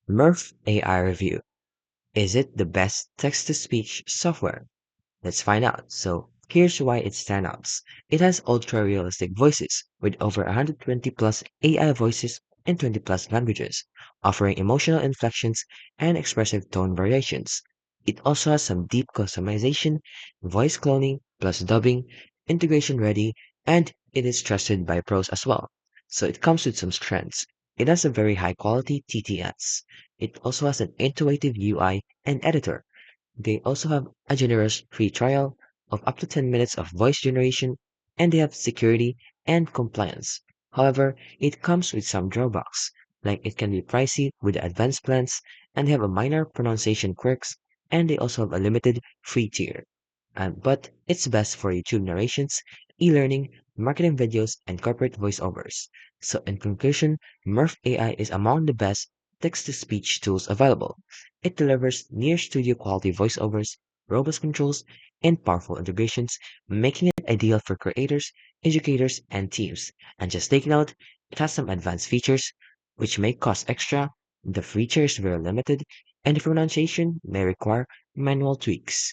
Murf AI Review. Is it the best text to speech software? Let's find out. So, here's why it stands out. It has ultra realistic voices with over 120 plus AI voices in 20 plus languages, offering emotional inflections and expressive tone variations. It also has some deep customization, voice cloning, plus dubbing, integration ready, and it is trusted by pros as well. So it comes with some strengths. It has a very high quality TTS. It also has an intuitive UI and editor. They also have a generous free trial of up to 10 minutes of voice generation, and they have security and compliance. However, it comes with some drawbacks, like it can be pricey with the advanced plans, and they have a minor pronunciation quirks, and they also have a limited free tier. But it's best for YouTube narrations, e-learning, marketing videos, and corporate voiceovers. So in conclusion, Murf AI is among the best text-to-speech tools available. It delivers near studio quality voiceovers, robust controls, and powerful integrations, making it ideal for creators, educators, and teams. And just take note, it has some advanced features which may cost extra, the free tier is very limited, and the pronunciation may require manual tweaks.